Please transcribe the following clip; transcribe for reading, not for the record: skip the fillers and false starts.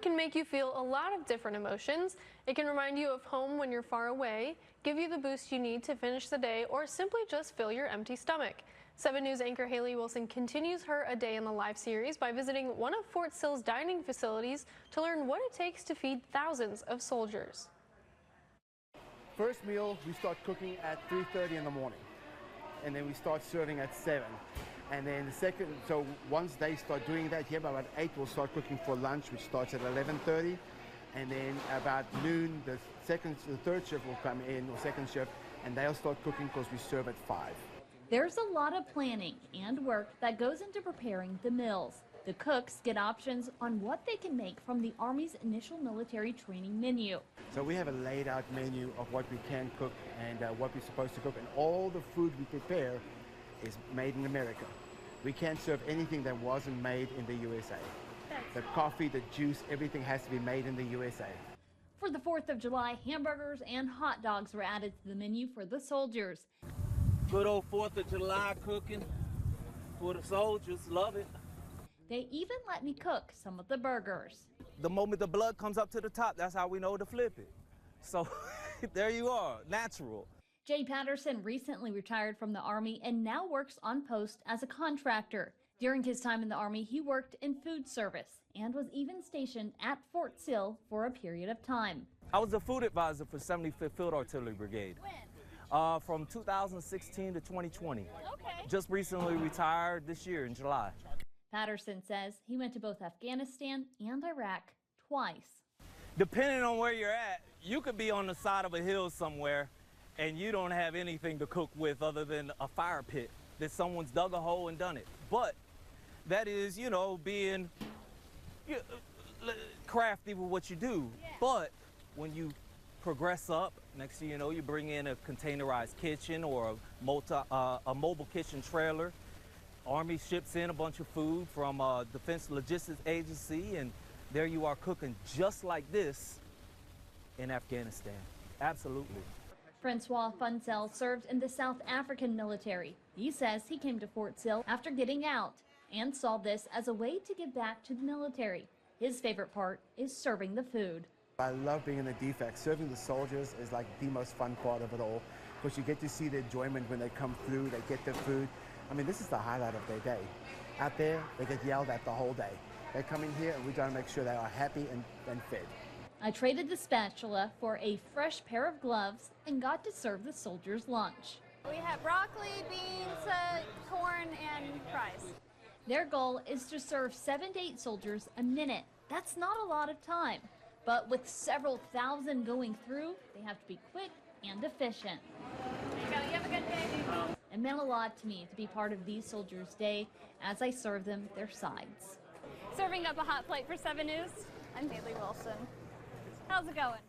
Food can make you feel a lot of different emotions. It can remind you of home when you're far away, give you the boost you need to finish the day, or simply just fill your empty stomach. 7 News anchor Haley Wilson continues her A Day in the Life series by visiting one of Fort Sill's dining facilities to learn what it takes to feed thousands of soldiers. First meal, we start cooking at 3:30 in the morning, and then we start serving at 7. And then the second, so once they start doing that, here by about 8, we'll start cooking for lunch, which starts at 11:30. And then about noon, the third shift will come in, or second shift, and they'll start cooking because we serve at 5. There's a lot of planning and work that goes into preparing the meals. The cooks get options on what they can make from the Army's initial military training menu. So we have a laid out menu of what we can cook and what we're supposed to cook, and all the food we prepare is made in America. We can't serve anything that wasn't made in the USA. The coffee, the juice, everything has to be made in the USA. For the 4th of July, hamburgers and hot dogs were added to the menu for the soldiers. Good old 4th of July cooking for the soldiers, love it. They even let me cook some of the burgers. The moment the blood comes up to the top, that's how we know to flip it. So there you are, natural. Jay Patterson recently retired from the Army and now works on post as a contractor. During his time in the Army, he worked in food service and was even stationed at Fort Sill for a period of time. I was a food advisor for 75th Field Artillery Brigade. When? From 2016 to 2020. Okay. Just recently retired this year in July. Patterson says he went to both Afghanistan and Iraq twice. Depending on where you're at, you could be on the side of a hill somewhere and you don't have anything to cook with other than a fire pit that someone's dug a hole and done it. But that is, you know, being crafty with what you do. Yeah. But when you progress up, next thing you know, you bring in a containerized kitchen or a mobile kitchen trailer. Army ships in a bunch of food from Defense Logistics Agency, and there you are cooking just like this in Afghanistan. Absolutely. Francois Funsell served in the South African military. He says he came to Fort Sill after getting out and saw this as a way to give back to the military. His favorite part is serving the food. I love being in the defect. Serving the soldiers is like the most fun part of it all, because you get to see the enjoyment when they come through, they get their food. I mean, this is the highlight of their day. Out there, they get yelled at the whole day. They come in here and we try to make sure they are happy and fed. I traded the spatula for a fresh pair of gloves and got to serve the soldiers' lunch. We have broccoli, beans, corn, and fries. Their goal is to serve 7 to 8 soldiers a minute. That's not a lot of time, but with several thousand going through, they have to be quick and efficient. There you go. You have a good day. It meant a lot to me to be part of these soldiers' day as I served them their sides. Serving up a hot plate for 7 News, I'm Haley Wilson. How's it going?